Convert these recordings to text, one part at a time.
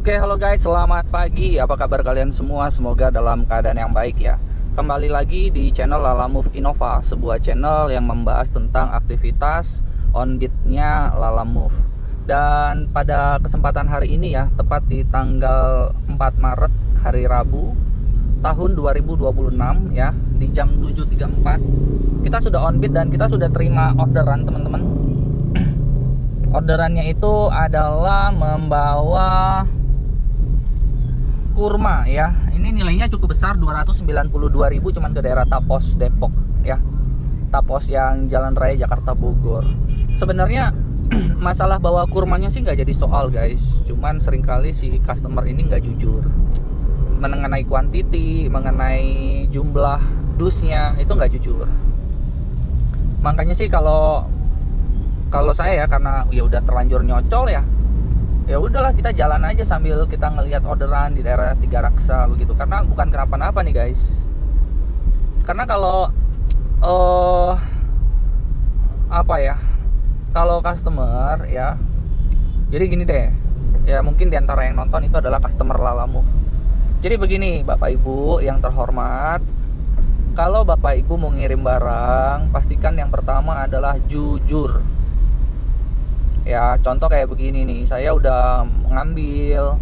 Oke, halo guys, selamat pagi. Apa kabar kalian semua? Semoga dalam keadaan yang baik ya. Kembali lagi di channel Lala Move Innova, sebuah channel yang membahas tentang aktivitas on-beat-nya Lala Move. Dan pada kesempatan hari ini ya, tepat di tanggal 4 Maret, hari Rabu, tahun 2026 ya, di jam 7.34, kita sudah on-beat dan kita sudah terima orderan teman-teman. Orderannya itu adalah membawa kurma ya. Ini nilainya cukup besar, 292.000, cuman ke daerah Tapos Depok ya. Tapos yang Jalan Raya Jakarta Bogor. Sebenarnya masalah bawa kurmanya sih nggak jadi soal guys. Cuman seringkali si customer ini nggak jujur mengenai kuantiti, mengenai jumlah dusnya, itu nggak jujur. Makanya sih kalau saya ya, karena ya udah terlanjur nyocol ya udahlah kita jalan aja sambil kita ngelihat orderan di daerah Tiga Raksa begitu, karena bukan kenapa-napa nih guys. Karena kalau kalau customer ya, jadi gini deh ya, mungkin diantara yang nonton itu adalah customer Lala Move. Jadi begini Bapak Ibu yang terhormat, kalau Bapak Ibu mau ngirim barang, pastikan yang pertama adalah jujur. Ya, contoh kayak begini nih, saya udah ngambil,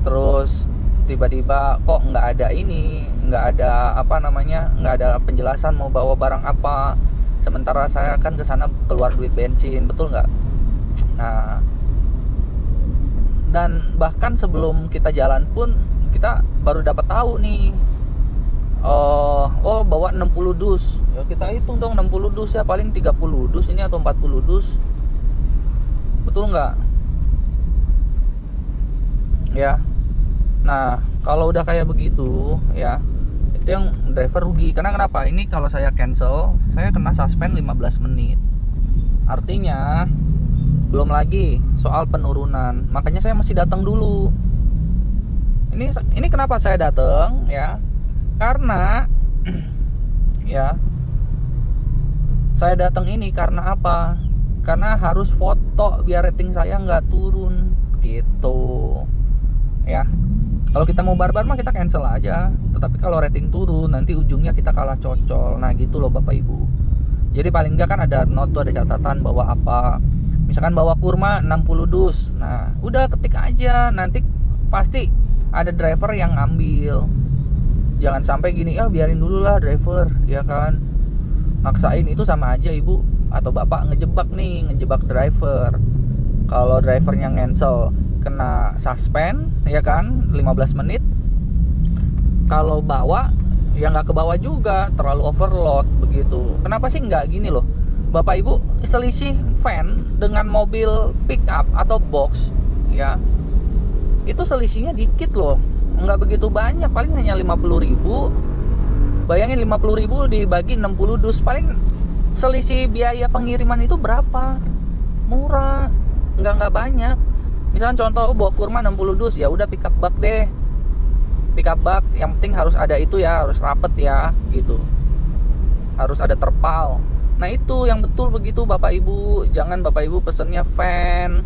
terus tiba-tiba kok nggak ada ini, nggak ada nggak ada penjelasan mau bawa barang apa, sementara saya kan kesana keluar duit bensin, betul nggak? Nah, dan bahkan sebelum kita jalan pun kita baru dapat tahu nih, bawa 60 dus, ya kita hitung dong 60 dus ya, paling 30 dus ini atau 40 dus. Betul nggak? Ya. Nah, kalau udah kayak begitu ya, itu yang driver rugi. Karena kenapa? Ini kalau saya cancel, saya kena suspend 15 menit. Artinya belum lagi soal penurunan. Makanya saya masih datang dulu. Ini kenapa saya datang ya? Karena ya, saya datang ini karena apa? Karena harus foto biar rating saya nggak turun gitu ya. Kalau kita mau barbar mah kita cancel aja, tetapi kalau rating turun nanti ujungnya kita kalah cocol. Nah gitu loh Bapak Ibu. Jadi paling nggak kan ada note tuh, ada catatan bahwa apa, misalkan bawa kurma 60 dus, nah udah ketik aja, nanti pasti ada driver yang ngambil. Jangan sampai gini, biarin dulu lah driver ya kan, maksain. Itu sama aja Ibu atau Bapak ngejebak driver. Kalau drivernya cancel kena suspend ya kan 15 menit. Kalau bawa ya nggak kebawa juga, terlalu overload begitu. Kenapa sih nggak gini loh Bapak Ibu, selisih van dengan mobil pick up atau box ya, itu selisihnya dikit loh, nggak begitu banyak, paling hanya 50.000. Bayangin 50.000 dibagi 60 dus, paling selisih biaya pengiriman itu berapa? Murah, nggak banyak. Misalkan contoh bawa kurma 60 dus, ya udah pick up bak deh. Pick up bak, yang penting harus ada itu ya, harus rapet ya, gitu. Harus ada terpal. Nah itu yang betul begitu Bapak Ibu. Jangan Bapak Ibu pesennya van.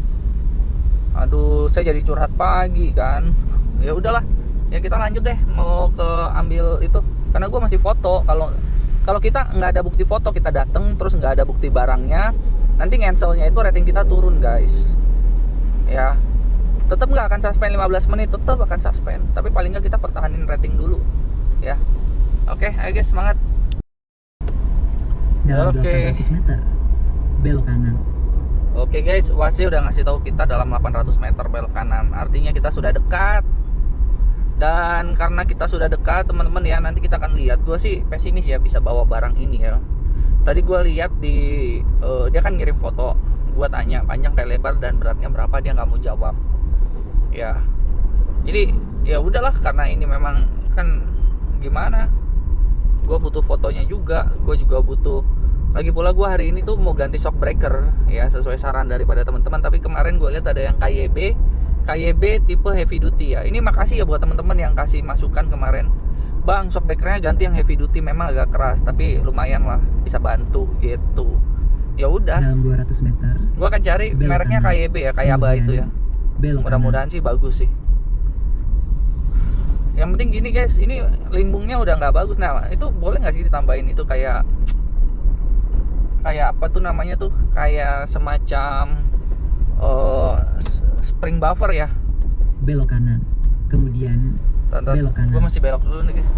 Aduh, saya jadi curhat pagi kan. Ya udahlah, ya kita lanjut deh, mau ke ambil itu. Karena gue masih foto. Kalau kita nggak ada bukti foto, kita dateng terus nggak ada bukti barangnya, nanti cancelnya itu rating kita turun guys ya. Tetap nggak akan suspend 15 menit, tetap akan suspend, tapi paling nggak kita pertahanin rating dulu ya. Oke, ayo guys, semangat. Dalam 800 meter belok kanan. Oke guys, Wasi udah ngasih tahu kita dalam 800 meter belok kanan, artinya kita sudah dekat. Dan karena kita sudah dekat teman-teman ya, nanti kita akan lihat. Gue sih pesimis ya bisa bawa barang ini ya. Tadi gue lihat di dia kan ngirim foto, gue tanya panjang kayak lebar dan beratnya berapa, dia nggak mau jawab ya. Jadi ya udahlah, karena ini memang kan gimana, gue butuh fotonya juga, gue juga butuh. Lagi pula gue hari ini tuh mau ganti shock breaker ya, sesuai saran daripada teman-teman. Tapi kemarin gue lihat ada yang KYB tipe heavy duty ya. Ini makasih ya buat teman-teman yang kasih masukan kemarin. Bang, shock breakernya ganti yang heavy duty, memang agak keras tapi lumayan lah, bisa bantu gitu. Ya udah. Dalam 200 meter. Gua akan cari mereknya KYB ya, kayak apa itu ya. Mudah-mudahan sih bagus sih. yang penting gini guys, ini limbungnya udah nggak bagus. Nah itu boleh nggak sih ditambahin itu kayak apa tuh namanya tuh, kayak semacam spring buffer ya. Belok kanan. Kemudian belok kanan. Gue masih belok dulu nih guys.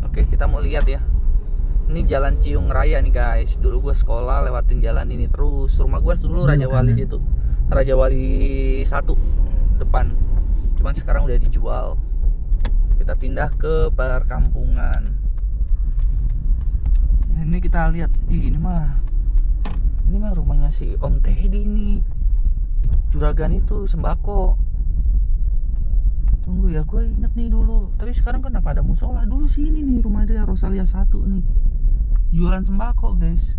Oke, kita mau lihat ya. Ini Jalan Ciung Raya nih guys. Dulu gue sekolah lewatin jalan ini terus. Rumah gue dulu Raja Wali situ. Raja Wali 1 depan. Cuman sekarang udah dijual. Kita pindah ke perkampungan. Ini kita lihat. Ih, ini mah rumahnya si Om Teddy nih. Juragan itu sembako. Tunggu ya, gue inget nih dulu. Tapi sekarang kenapa ada musola? Dulu sini nih rumah dia, Rosalia 1 nih. Jualan sembako guys.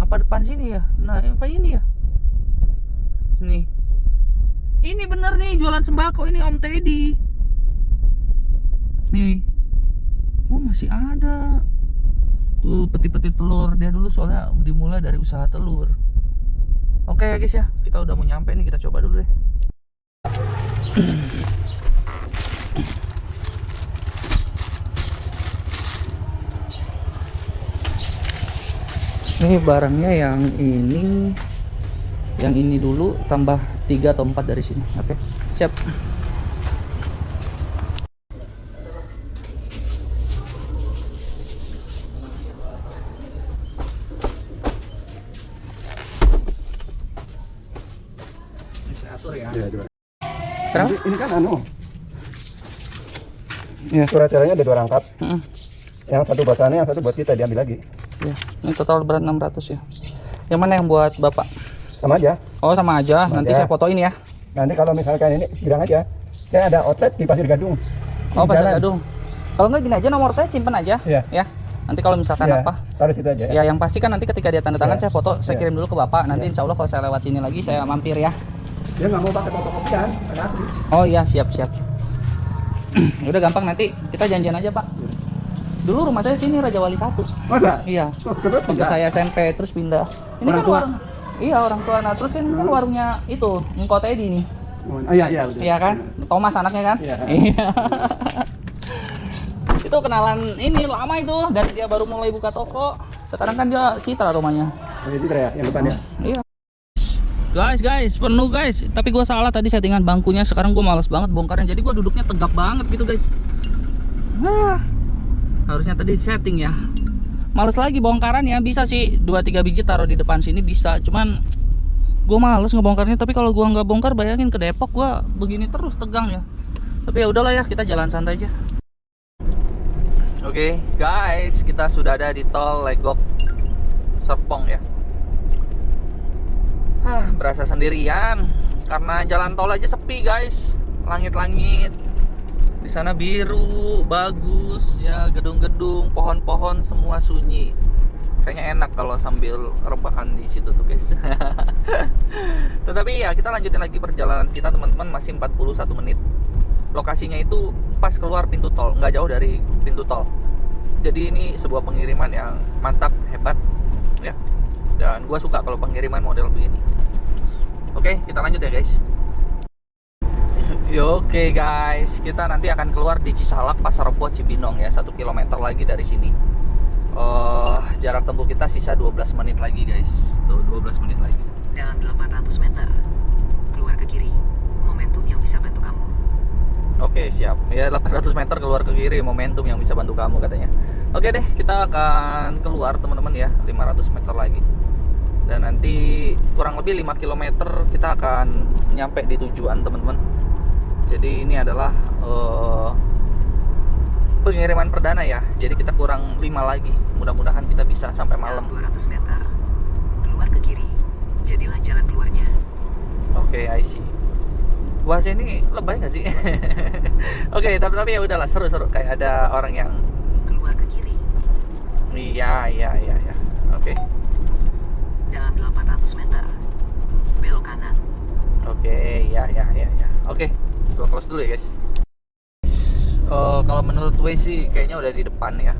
Apa depan sini ya? Nah apa ini ya? Nih, ini bener nih jualan sembako ini Om Teddy. Nih, masih ada tuh peti-peti telur. Dia dulu soalnya dimulai dari usaha telur. Oke ya guys ya, kita udah mau nyampe nih, kita coba dulu deh. Ini barangnya yang ini dulu, tambah 3 atau 4 dari sini. Oke, siap. Atur ya. Iya, coba. Berapa? Ini kan Iya. surat caranya ada 2 rangkap. Yang satu buat sana, yang satu buat kita, diambil lagi. Ya, ini total berat 600 ya. Yang mana yang buat Bapak? Sama aja. Oh, sama aja. Sama Nanti aja. saya fotoin ya. Nanti kalau misalkan ini bilang aja, saya ada outlet di Pasir Gadung. Oh, Di Pasir jalan. Gadung. Kalau nggak gini aja, nomor saya simpen aja. Iya. Ya. Nanti kalau misalkan Iya, apa? taruh situ aja Ya, yang pasti kan nanti ketika dia tanda tangan Iya. saya foto, saya Iya. kirim dulu ke Bapak. Nanti Iya. insya Allah kalau saya lewat sini lagi saya mampir ya. Dia nggak mau pakai fotokopian, kan asli. Oh iya, siap. Udah gampang, nanti kita janjian aja Pak. Dulu rumah saya sini Raja Wali 1. Masa? Iya. Oh, terus Waktu pindah? saya SMP terus pindah. Ini Orang kan tua? warung. Iya, orang tua. Nah, terus kan ini kan warungnya itu, Ngko Teddy nih. Oh iya, betul. Iya kan? Thomas anaknya kan? Iya. Iya. Itu kenalan ini lama itu, dan dia baru mulai buka toko. Sekarang kan dia Citra rumahnya. Oh, iya, Citra ya, yang depan ya. Iya. Guys, penuh guys. Tapi gue salah tadi settingan bangkunya. Sekarang gue malas banget bongkarnya. Jadi gue duduknya tegap banget gitu guys. Harusnya tadi setting ya. Males lagi bongkaran ya. Bisa sih 2-3 biji taruh di depan sini bisa. Cuman gue males ngebongkarnya. Tapi kalau gue nggak bongkar, bayangin ke Depok gue begini terus tegang ya. Tapi ya udahlah ya, kita jalan santai aja. Oke, guys, kita sudah ada di tol Legok Serpong ya. Berasa sendirian karena jalan tol aja sepi guys. Langit-langit di sana biru, bagus ya, gedung-gedung, pohon-pohon semua sunyi. Kayaknya enak kalau sambil rebahan di situ tuh guys. Tetapi ya kita lanjutin lagi perjalanan kita teman-teman, masih 41 menit. Lokasinya itu pas keluar pintu tol, nggak jauh dari pintu tol. Jadi ini sebuah pengiriman yang mantap, hebat ya. Dan gue suka kalau pengiriman model begini. Oke, kita lanjut ya guys. Oke guys, kita nanti akan keluar di Cisalak, Pasar Rebo, Cibinong ya, 1 km lagi dari sini. Jarak tempuh kita sisa 12 menit lagi guys. Tuh 12 menit lagi. Dalam 800 meter, keluar ke kiri. Momentum yang bisa bantu kamu. Oke, siap. Ya 800 meter keluar ke kiri, momentum yang bisa bantu kamu katanya. Oke deh, kita akan keluar teman-teman ya, 500 meter lagi. Dan nanti kurang lebih 5 km kita akan nyampe di tujuan teman-teman. Jadi ini adalah pengiriman perdana ya. Jadi kita kurang 5 lagi. Mudah-mudahan kita bisa sampai malam. Dalam 200 meter, keluar ke kiri. Jadilah jalan keluarnya. Oke, I see. Bahasa ini lebay gak sih? Oke, tapi ya udahlah, seru-seru kayak ada orang yang Keluar ke kiri. Iya. Oke. Dalam 800 meter, belok kanan. Oke, ya. Oke, gua close dulu ya guys. Kalau menurut gue sih kayaknya udah di depan ya.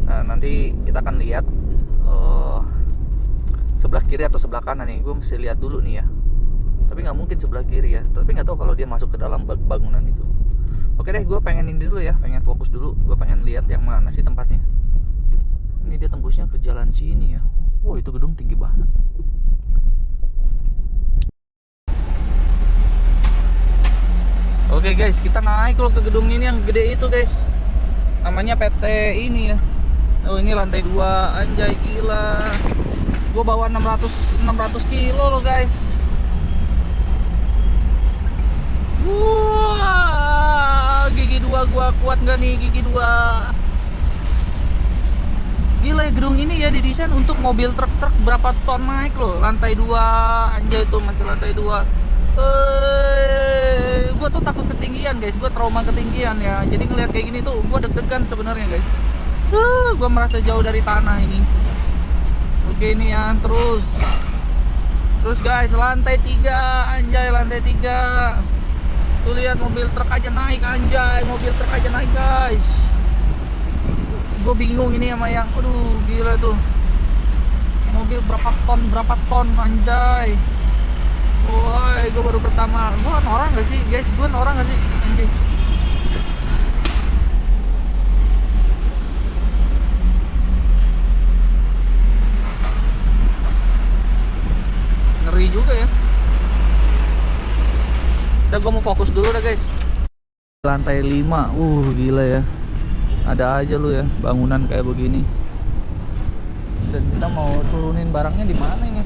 Nah, nanti kita akan lihat sebelah kiri atau sebelah kanan nih, gue mesti lihat dulu nih ya. Tapi nggak mungkin sebelah kiri ya, tapi nggak tahu kalau dia masuk ke dalam bangunan itu. Oke deh, gue pengen ini dulu ya, pengen fokus dulu, gue pengen lihat yang mana sih tempatnya. Ini dia tembusnya ke jalan sini ya. Wow, itu gedung tinggi banget. Oke guys, kita naik loh ke gedung ini yang gede itu guys. Namanya PT ini ya. Oh, ini lantai 2, anjay gila. Gue bawa 600 kilo loh guys. Wah, gigi 2 gua kuat nggak nih gigi 2? Gila ya, gedung ini ya didesain untuk mobil truk-truk berapa ton naik loh. Lantai 2, anjay itu masih lantai 2. Gue tuh takut ketinggian guys, gue trauma ketinggian ya. Jadi ngeliat kayak gini tuh gue deg-degan sebenarnya guys. Gue merasa jauh dari tanah ini. Oke ini ya, terus guys, lantai 3, anjay lantai 3. Tuh lihat mobil truk aja naik, anjay mobil truk aja naik guys. Gue bingung ini sama yang, aduh gila tuh. Mobil berapa ton anjay. Woi, gue baru pertama. Gue norak gak sih guys? Gue norak gak sih? Anjing. Ngeri juga ya. Udah, gue mau fokus dulu dah guys. Lantai 5. Gila ya. Ada aja lu ya bangunan kayak begini. Dan kita mau turunin barangnya di mana ini?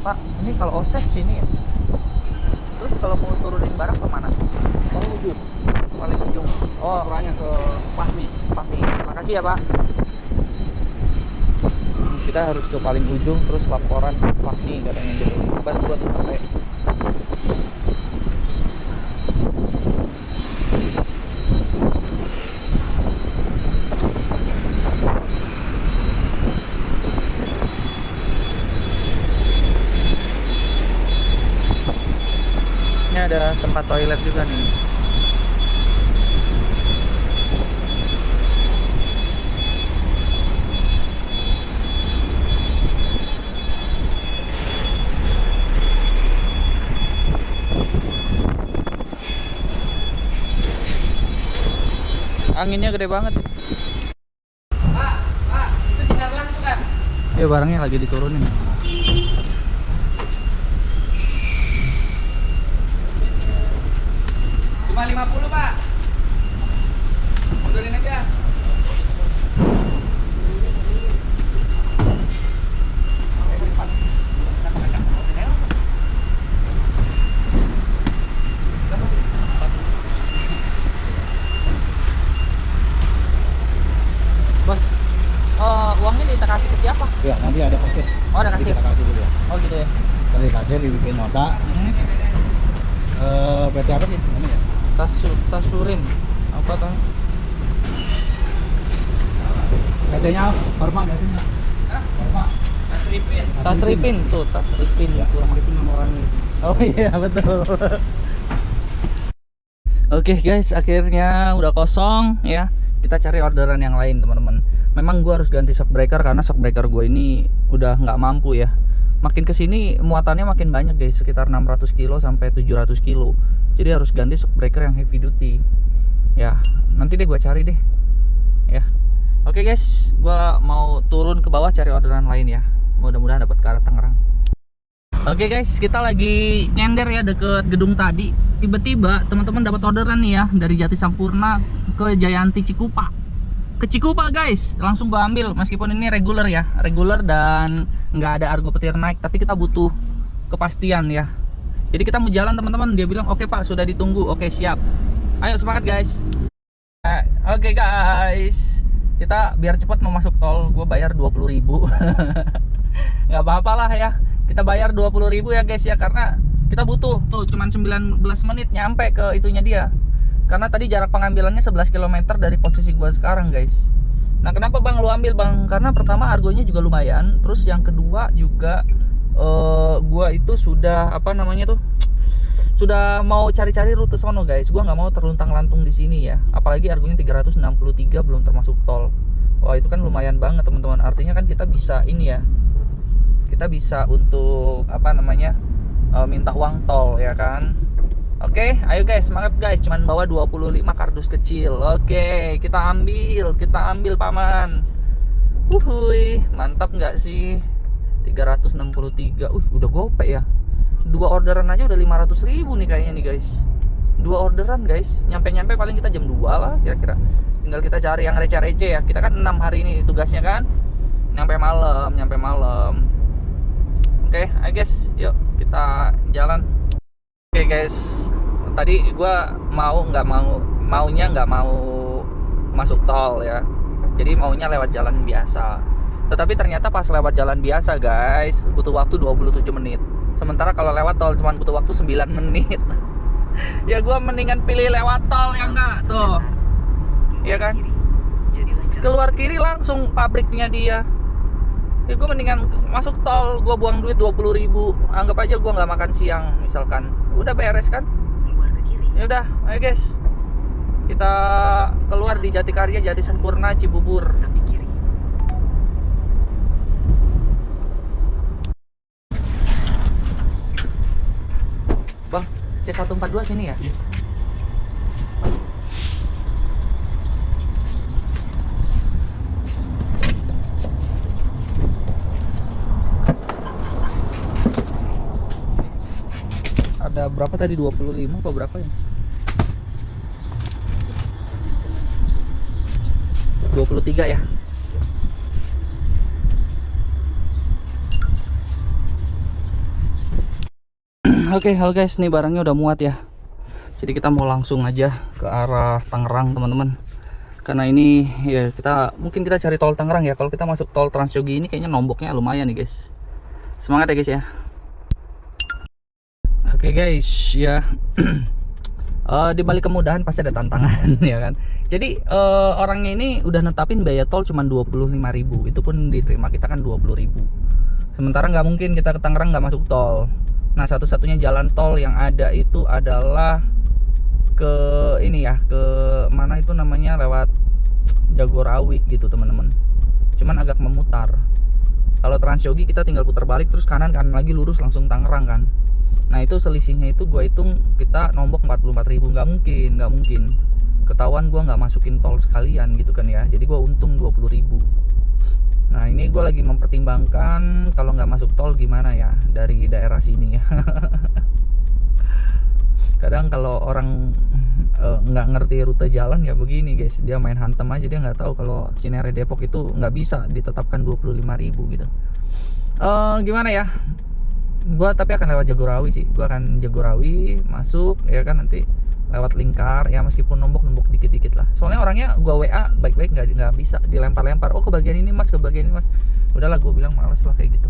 Pak, ini kalau OSEF sini ya. Terus kalau mau turunin barang kemana? Paling ujung. Paling ujung. Oh, Orangnya ke Fahmi. Makasih ya Pak. Kita harus ke paling ujung terus laporan Fahmi katanya gitu. Bantu tuh sampai. Ini ada tempat toilet juga nih. Anginnya gede banget sih. Pak, itu sinar lampu kan? Ya barangnya lagi diturunin. Cuma 50 Pak. Mundurin aja. Bos, uangnya kita kasih ke siapa? Ya, nanti ada kasir. Oh, ada Nanti kasih. kita kasih dulu ya. Oh gitu ya. Dari kasir dibikin nota. PT apa sih namanya? Tasurin. Apa tuh? PT-nya Horma biasanya. Hah? Horma. Tasripin tuh, Tasripin. Ya, Tasripin nama orangnya. Oh iya betul. Oke guys, akhirnya udah kosong ya. Kita cari orderan yang lain teman-teman. Memang gue harus ganti shock breaker karena shock breaker gue ini udah nggak mampu ya. Makin kesini muatannya makin banyak guys, sekitar 600 kilo sampai 700 kilo. Jadi harus ganti shock breaker yang heavy duty. Ya, nanti deh gue cari deh. Ya. Oke guys, gue mau turun ke bawah cari orderan lain ya. Mudah-mudahan dapat ke arah Tangerang. Oke guys, kita lagi nyender ya deket gedung tadi. Tiba-tiba teman-teman dapat orderan nih ya dari Jati Sampurna ke Jayanti Cikupa. Ke Cikupa guys, langsung gua ambil meskipun ini regular ya, regular dan nggak ada argo petir naik, tapi kita butuh kepastian ya. Jadi kita mau jalan teman-teman, dia bilang oke Pak sudah ditunggu, oke siap. Ayo semangat guys. Oke guys, kita biar cepat mau masuk tol, gue bayar 20.000. Nggak apa-apa lah ya, kita bayar 20.000 ya guys ya, karena kita butuh tuh cuman 19 menit nyampe ke itunya dia. Karena tadi jarak pengambilannya 11 km dari posisi gua sekarang guys. Nah kenapa bang lu ambil bang? Karena pertama argonya juga lumayan. Terus yang kedua juga gua itu sudah apa namanya tuh, sudah mau cari-cari rute sono guys. Gua nggak mau terluntang-lantung di sini ya. Apalagi argonya 363 belum termasuk tol. Wah itu kan lumayan banget teman-teman. Artinya kan kita bisa ini ya. Kita bisa untuk apa namanya minta uang tol ya kan. Oke, ayo guys, semangat guys. Cuman bawa 25 kardus kecil. Oke, kita ambil paman. Wuhui, mantap nggak sih? 363. Udah gope ya. 2 orderan aja udah 500.000 nih kayaknya nih guys. 2 orderan guys. Nyampe paling kita jam 2 lah kira-kira. Tinggal kita cari yang receh-receh ya. Kita kan 6 hari ini tugasnya kan. Nyampe malam. Oke, ayo guys, yuk kita jalan. Oke guys, tadi gue maunya nggak mau masuk tol ya, jadi maunya lewat jalan biasa. Tetapi ternyata pas lewat jalan biasa guys, butuh waktu 27 menit. Sementara kalau lewat tol cuma butuh waktu 9 menit. Ya gue mendingan pilih lewat tol ya enggak tuh, ya kan? Keluar kiri langsung pabriknya dia. Ya gue mendingan masuk tol, gue buang duit 20.000. Anggap aja gue nggak makan siang misalkan, udah beres kan? Keluar ke kiri. Ya udah, ayo guys, kita keluar di Jatikarya, Jati Sempurna, Cibubur. Tetap di kiri. Bang, C142 sini ya? Ada berapa tadi? 25 atau berapa ya? 23 ya? Oke, halo guys, nih barangnya udah muat ya. Jadi kita mau langsung aja ke arah Tangerang teman-teman. Karena ini ya mungkin kita cari tol Tangerang ya. Kalau kita masuk tol Transyogi ini kayaknya nomboknya lumayan nih guys. Semangat ya guys ya. Oke guys ya. Di balik kemudahan pasti ada tantangan ya kan. Jadi orangnya ini udah netapin biaya tol cuma 25.000. Itu pun diterima kita kan 20.000. Sementara nggak mungkin kita ke Tangerang nggak masuk tol. Nah satu-satunya jalan tol yang ada itu adalah ke ini ya, ke mana itu namanya, lewat Jagorawi gitu teman-teman. Cuman agak memutar. Kalau Transyogi kita tinggal putar balik terus kanan lagi lurus langsung Tangerang kan. Nah itu selisihnya itu gue hitung kita nombok 44.000. nggak mungkin ketahuan gue nggak masukin tol sekalian gitu kan ya. Jadi gue untung 20.000. Nah ini gue lagi mempertimbangkan kalau nggak masuk tol gimana ya dari daerah sini ya. Kadang kalau orang nggak ngerti rute jalan ya begini guys, dia main hantem aja, dia nggak tahu kalau Cinere Depok itu nggak bisa ditetapkan 25.000 gitu. Gimana ya? Gua tapi akan lewat Jagorawi sih. Gua akan Jagorawi masuk ya kan, nanti lewat Lingkar ya, meskipun nombok dikit-dikit lah. Soalnya orangnya gua WA baik-baik, nggak bisa dilempar-lempar. Oh ke bagian ini mas, ke bagian ini mas. Udahlah gua bilang males lah kayak gitu.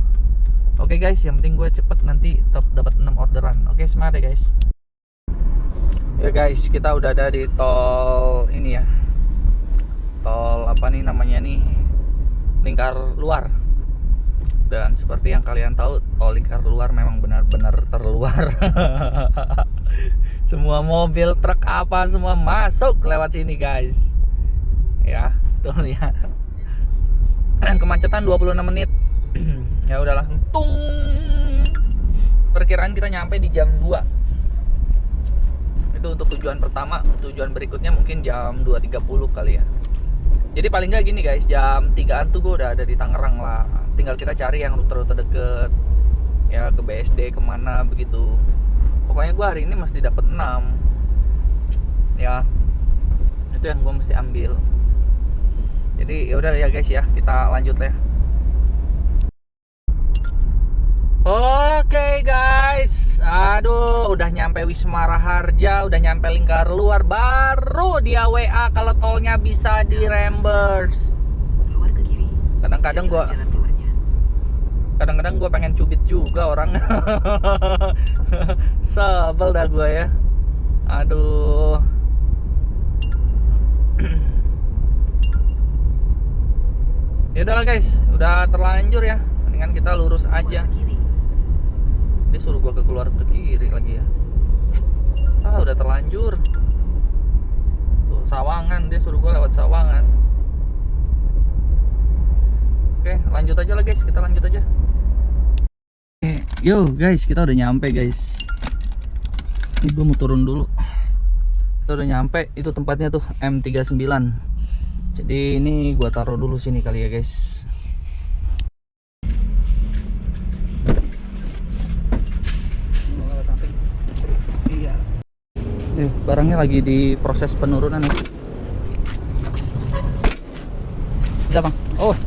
Oke guys, yang penting gua cepet nanti tetap dapat 6 orderan. Oke, semangat ya guys. Ya guys, kita udah ada di tol ini ya. Tol apa nih namanya nih? Lingkar Luar. Dan seperti yang kalian tahu, tol Lingkar Luar memang benar-benar terluar. Semua mobil, truk apa semua masuk lewat sini guys. Ya, tuh lihat. Kemacetan 26 menit. Ya udah langsung tung. Perkiraan kita nyampe di jam 2. Itu untuk tujuan pertama. Tujuan berikutnya mungkin jam 2.30 kali ya. Jadi paling nggak gini guys, jam 3-an tuh gue udah ada di Tangerang lah. Tinggal kita cari yang rute-rute deket ya, ke BSD kemana begitu. Pokoknya gue hari ini mesti dapat 6 ya, itu yang gue mesti ambil. Jadi ya udah ya guys ya, kita lanjut ya. Oke guys, aduh udah nyampe Wisma Raharja, udah nyampe Lingkar Luar, baru dia WA kalau tolnya bisa di reimburse. Keluar ke kiri. Kadang-kadang gue pengen cubit juga orang. Sebel dah gue ya. Aduh. Ya udahlah guys, udah terlanjur ya. Mendingan kita lurus aja. Keluar ke kiri. Dia suruh gua keluar ke kiri lagi ya. Udah terlanjur. Tuh, Sawangan, dia suruh gua lewat Sawangan. Oke, lanjut aja lah guys, kita lanjut aja. Yo guys, kita udah nyampe guys. Ini gua mau turun dulu. Kita udah nyampe, itu tempatnya tuh M39. Jadi ini gua taruh dulu sini kali ya guys. Iya. Barangnya lagi di proses penurunan nih. Bisa bang? Oh,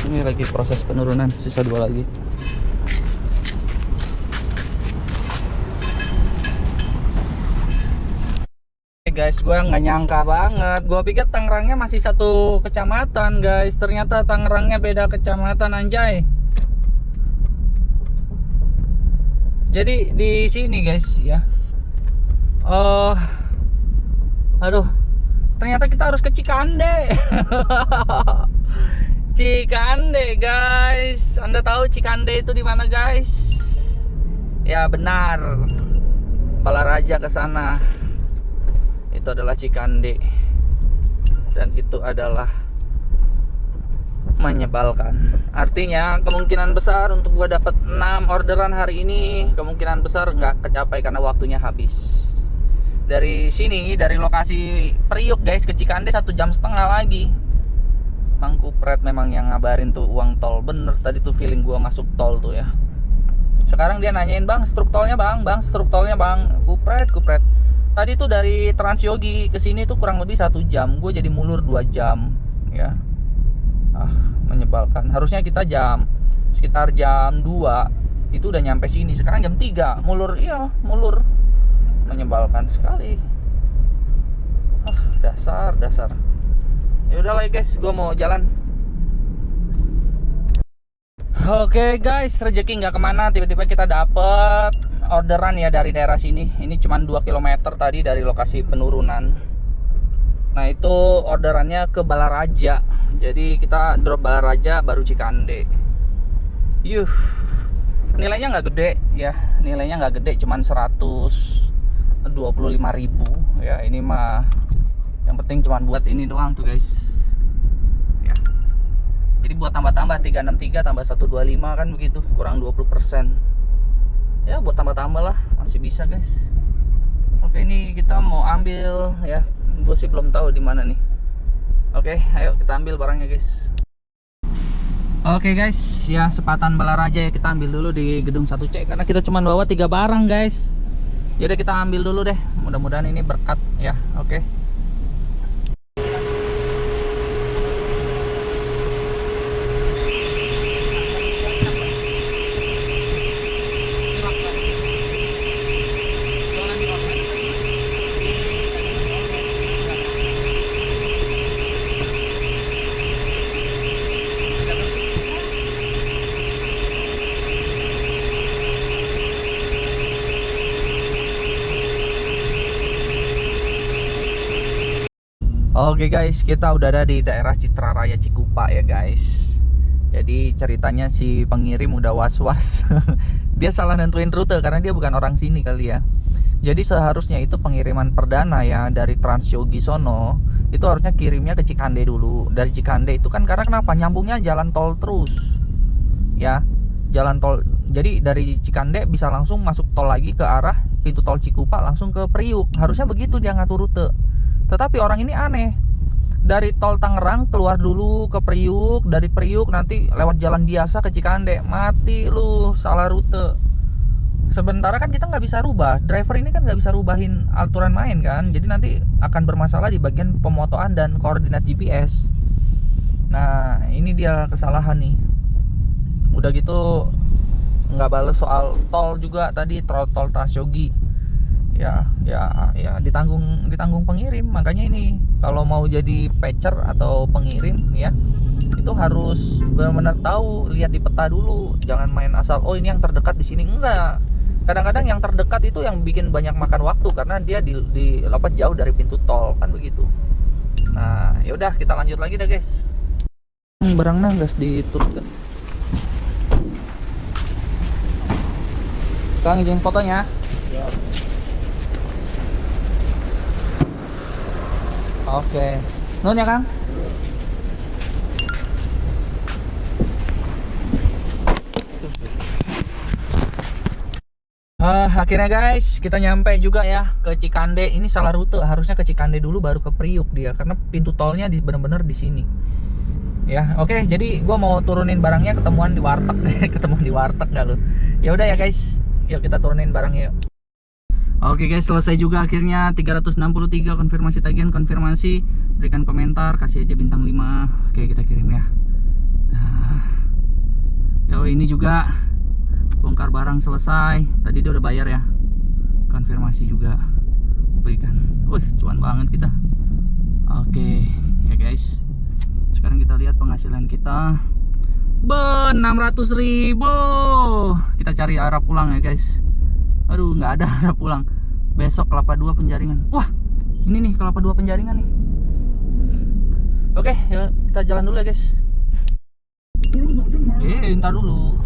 ini lagi proses penurunan, sisa 2 lagi. Guys, gue nggak nyangka banget. Gue pikir Tangerangnya masih satu kecamatan guys, ternyata Tangerangnya beda kecamatan anjay. Jadi di sini guys ya. Aduh, ternyata kita harus ke Cikande. Cikande guys. Anda tahu Cikande itu di mana guys? Ya benar. Balaraja ke sana. Itu adalah Cikande. Dan itu adalah menyebalkan. Artinya kemungkinan besar untuk gua dapat 6 orderan hari ini kemungkinan besar nggak kecapai karena waktunya habis. Dari sini, dari lokasi Priuk guys ke Cikande 1,5 jam lagi. Mang Kupret memang yang ngabarin tuh uang tol. Bener tadi tuh feeling gua masuk tol tuh ya. Sekarang dia nanyain, bang struk tolnya bang struk tolnya bang. Kupret. Tadi tuh dari Transyogi ke sini tuh kurang lebih 1 jam. Gue jadi mulur 2 jam ya. Menyebalkan. Harusnya kita sekitar jam 2 itu udah nyampe sini. Sekarang jam 3 mulur. Menyebalkan sekali. Dasar. Ya udahlah guys, gue mau jalan. Oke guys, rezeki nggak kemana, tiba-tiba kita dapet orderan ya dari daerah sini. Ini cuma 2 km tadi dari lokasi penurunan. Nah itu orderannya ke Balaraja. Jadi kita drop Balaraja baru Cikande. Nilainya nggak gede ya, nilainya nggak gede, cuman 125.000 ya. Ini mah yang penting cuman buat ini doang tuh guys. Jadi buat tambah-tambah 363 tambah 125 kan begitu, kurang 20%. Ya buat tambah-tambah lah, masih bisa guys. Oke, ini kita mau ambil ya. Gue sih belum tahu di mana nih. Oke, ayo kita ambil barangnya guys. Oke guys, ya sepatan Balaraja ya kita ambil dulu di gedung 1C karena kita cuma bawa 3 barang guys. Jadi kita ambil dulu deh. Mudah-mudahan ini berkat ya. Oke. Oke guys, kita udah ada di daerah Citra Raya Cikupa ya guys. Jadi ceritanya si pengirim udah was-was. Dia salah nentuin rute karena dia bukan orang sini kali ya. Jadi seharusnya itu pengiriman perdana ya dari Transyogi sono. Itu harusnya kirimnya ke Cikande dulu. Dari Cikande itu kan karena kenapa? Nyambungnya jalan tol terus. Ya, jalan tol. Jadi dari Cikande bisa langsung masuk tol lagi ke arah pintu tol Cikupa langsung ke Priuk. Harusnya begitu dia ngatur rute. Tetapi orang ini aneh. Dari tol Tangerang keluar dulu ke Priuk, dari Priuk nanti lewat jalan biasa ke Cikande. Mati lu, salah rute. Sementara kan kita nggak bisa rubah. Driver ini kan nggak bisa rubahin aturan main kan. Jadi nanti akan bermasalah di bagian pemotoan dan koordinat GPS. Nah, ini dia kesalahan nih. Udah gitu nggak bales soal tol juga tadi, tol Transyogi. Ya ditanggung pengirim. Makanya ini kalau mau jadi patcher atau pengirim ya, itu harus benar-benar tahu, lihat di peta dulu. Jangan main asal oh ini yang terdekat di sini. Enggak. Kadang-kadang yang terdekat itu yang bikin banyak makan waktu karena dia di jauh dari pintu tol kan begitu. Nah, yaudah kita lanjut lagi deh guys. Barangnya gas diturunkan. Kang izin fotonya. Oke. Nun ya Kang. Akhirnya guys, kita nyampe juga ya ke Cikande. Ini salah rute, harusnya ke Cikande dulu baru ke Priuk dia, karena pintu tolnya bener-bener di sini. Ya, oke. Jadi gua mau turunin barangnya, ketemuan di warteg. Ketemu di warteg nggak lo? Ya udah ya guys, yuk kita turunin barangnya yuk. Oke guys, selesai juga akhirnya 363 konfirmasi tagihan, konfirmasi, berikan komentar, kasih aja bintang 5. Oke, kita kirim ya. Yo, ini juga bongkar barang selesai. Tadi dia udah bayar ya. Konfirmasi juga berikan. Wih, cuan banget kita. Oke, ya guys. Sekarang kita lihat penghasilan kita. 600.000. Kita cari arah pulang ya guys. Aduh, nggak ada arah pulang. Besok Kelapa 2 Penjaringan. Wah, ini nih Kelapa 2 Penjaringan nih. Oke, ya kita jalan dulu ya guys. Ntar dulu.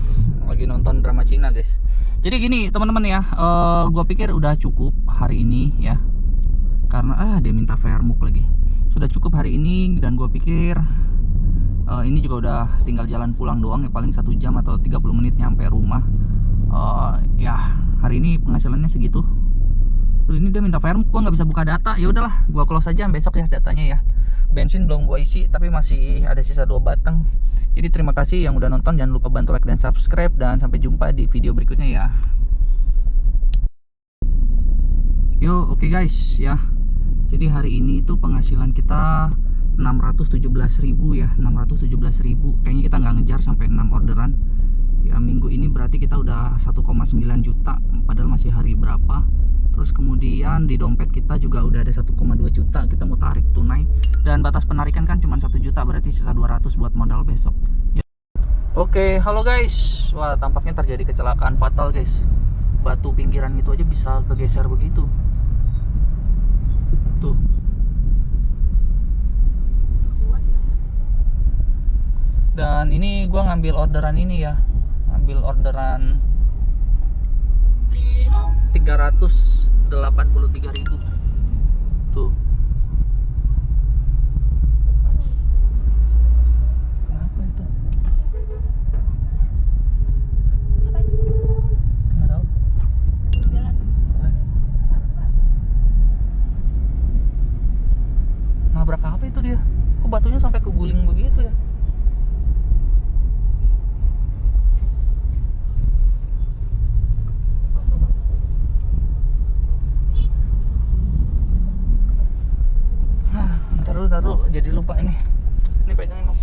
Lagi nonton drama Cina guys. Jadi gini teman-teman ya, gue pikir udah cukup hari ini ya. Karena dia minta Fairmuk lagi. Sudah cukup hari ini dan gue pikir ini juga udah tinggal jalan pulang doang ya, paling 1 jam atau 30 menit nyampe rumah. Ya hari ini penghasilannya segitu. Duh, ini dia minta Fairmuk, gua nggak bisa buka data. Ya udahlah, gua close aja besok ya datanya ya. Bensin belum gua isi, tapi masih ada sisa 2 batang. Jadi terima kasih yang udah nonton, jangan lupa bantu like dan subscribe, dan sampai jumpa di video berikutnya ya. Yo, oke guys ya. Jadi hari ini itu penghasilan kita 617.000 ya, 617.000. Kayaknya kita nggak ngejar sampai 6 orderan. Ya minggu ini berarti kita udah 1,9 juta, padahal masih hari berapa. Terus kemudian di dompet kita juga udah ada 1,2 juta. Kita mau tarik tunai, dan batas penarikan kan cuma 1 juta, berarti sisa 200 buat modal besok ya. Oke, halo guys. Wah, tampaknya terjadi kecelakaan fatal guys. Batu pinggiran itu aja bisa kegeser begitu. Tuh. Dan ini gua ngambil orderan ini ya. Ngambil orderan 383.000. Tuh. Kenapa itu? Apa itu? Nggak tahu. Jalan. Nabrak apa itu dia? Kok batunya sampai keguling begitu ya? Taruh, jadi lupa ini. Ini pegangin dong.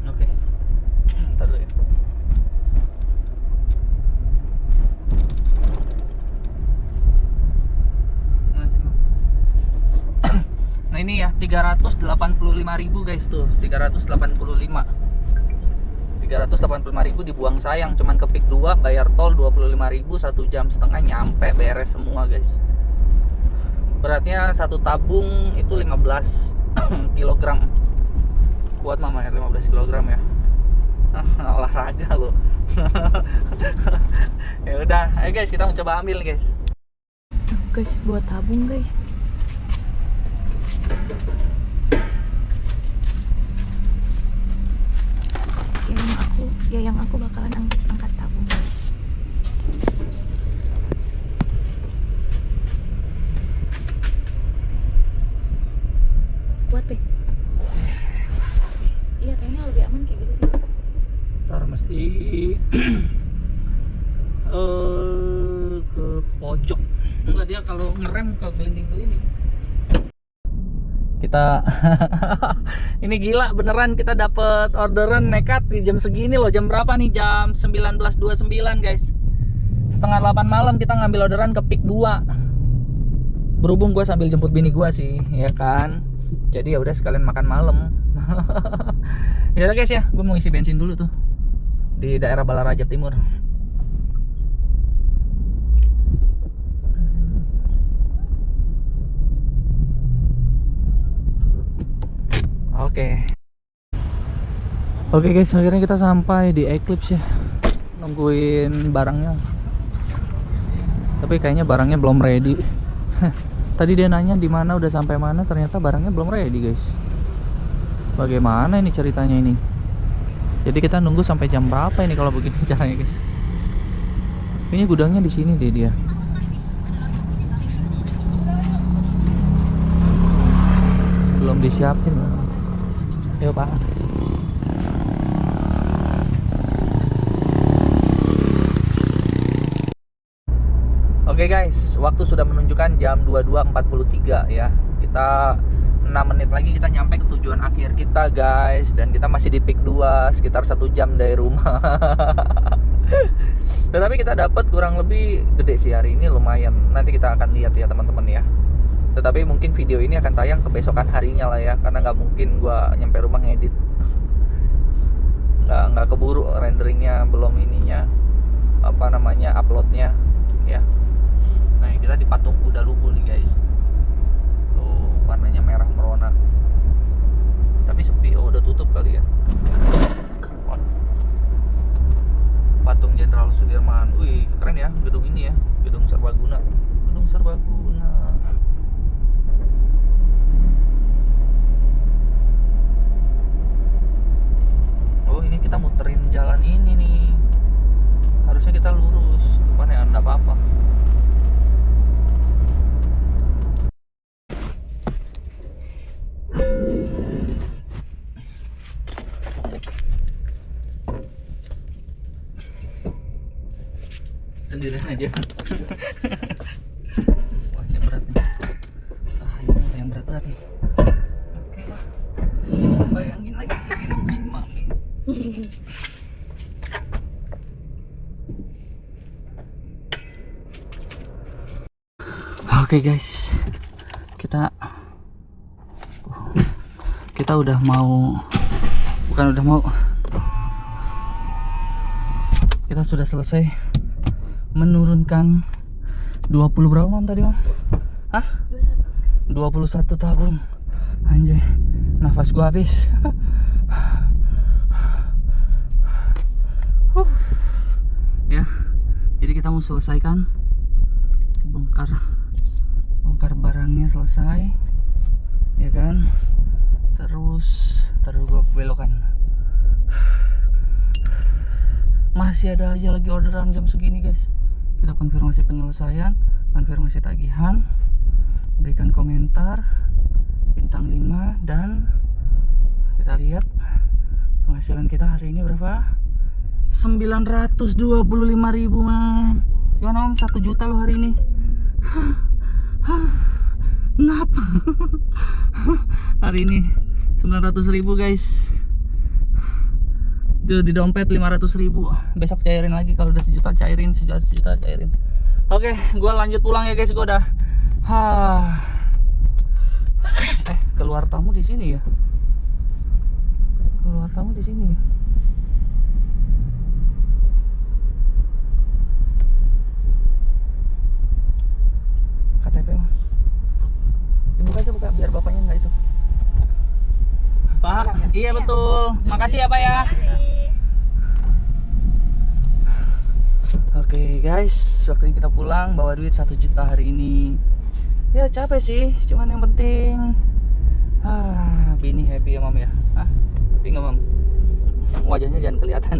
Oke. Ntar dulu ya. Nah ini ya 385.000 guys tuh, 385.000 dibuang sayang, cuman ke Pik 2 bayar tol 25.000, 1,5 jam nyampe beres semua guys. Beratnya satu tabung itu 15 kg. Kuat mama ya 15 kg ya. Olahraga loh. Ya udah, ayo guys kita mau coba ambil guys. Guys, buat tabung guys. Yang aku bakalan angkat tabung. Buat deh. Iya kayaknya lebih aman kayak gitu sih. Ntar mesti ke pojok. Enggak, dia kalau ngerem ke gelinding-gelinding. Kita ini gila beneran, kita dapet orderan nekat di jam segini loh. Jam berapa nih? Jam 19.29 guys. Setengah 8 malam kita ngambil orderan ke Pik 2. Berhubung gue sambil jemput bini gue sih, ya kan. Jadi ya udah sekalian makan malam. Ya udah guys ya, gue mau isi bensin dulu tuh. di daerah Balaraja Timur. Oke guys, akhirnya kita sampai di Eclipse ya. Nungguin barangnya. Tapi kayaknya barangnya belum ready. Tadi dia nanya di mana, udah sampai mana, ternyata barangnya belum ready guys. Bagaimana ini ceritanya ini? Jadi kita nunggu sampai jam berapa ini kalau begini caranya guys? Kayaknya gudangnya di sini deh dia. Belum disiapin. Ayo Pak. Oke guys, waktu sudah menunjukkan jam 22.43 ya. Kita 6 menit lagi kita nyampe ke tujuan akhir kita guys. Dan kita masih di Peak 2, sekitar 1 jam dari rumah. Tetapi kita dapat kurang lebih gede sih hari ini, lumayan. Nanti kita akan lihat ya teman-teman ya. Tetapi mungkin video ini akan tayang kebesokan harinya lah ya. Karena nggak mungkin gua nyampe rumah ngedit. Nggak keburu renderingnya, belum ininya apa namanya uploadnya ya. Nah kita di patung kuda Lubu nih guys. Tuh warnanya merah merona. Tapi sepi, oh udah tutup kali ya. Patung Jenderal Sudirman. Wih keren ya gedung ini ya. Gedung Serbaguna. Gedung Serbaguna. Oh ini kita muterin jalan ini nih. Harusnya kita lurus. Depannya ada apa-apa. Sendirian aja. Wah ini berat nih. Ini apa yang berat-berat nih. Oke lah. Bayangin lagi hidup si Mami. Oke guys, kita udah mau, kita sudah selesai menurunkan 20 berapa Mam tadi Mam? Hah? 21 tabung. Anjay, nafas gua habis. Ya, jadi kita mau selesaikan bongkar barangnya selesai ya kan, terus gue belokan. Masih ada aja lagi orderan jam segini guys. Kita konfirmasi penyelesaian, konfirmasi tagihan, berikan komentar bintang 5, dan kita lihat penghasilan kita hari ini berapa. 925.000 man. Gimana Om, 1 juta loh hari ini. Ngap. Hari ini 900.000 guys. Di dompet 500.000. Besok cairin lagi, kalau udah 1 juta cairin, 1 juta cairin. Oke, gua lanjut pulang ya guys, gua udah keluar tamu di sini ya. Keluar tamu di sini ya. KTP mah. Dibuka aja, buka biar bapaknya nggak itu. Pak, iya betul. Makasih ya Pak ya. Oke guys, waktunya kita pulang, bawa duit 1 juta hari ini. Ya capek sih, cuman yang penting bini happy ya Mam ya. Happy nggak Mam? Wajahnya jangan kelihatan.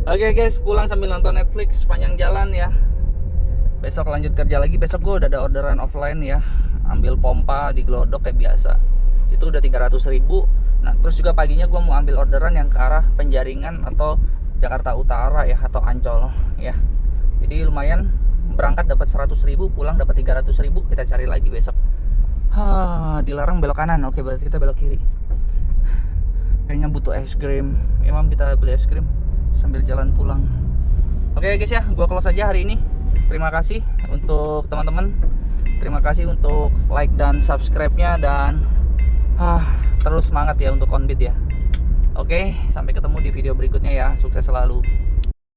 Oke guys, pulang sambil nonton Netflix sepanjang jalan ya. Besok lanjut kerja lagi. Besok gue udah ada orderan offline ya. Ambil pompa di Glodok kayak biasa. Itu udah 300.000. Nah terus juga paginya gue mau ambil orderan yang ke arah Penjaringan atau Jakarta Utara ya, atau Ancol ya. Jadi lumayan, berangkat dapat 100.000, pulang dapat 300.000. Kita cari lagi besok. Dilarang belok kanan. Oke, berarti kita belok kiri. Kayaknya butuh es krim. Emang kita beli es krim sambil jalan pulang. Oke guys ya, gue close aja hari ini. Terima kasih untuk teman-teman. Terima kasih untuk like dan subscribe-nya, dan terus semangat ya untuk Onbit ya. Oke, sampai ketemu di video berikutnya ya. Sukses selalu.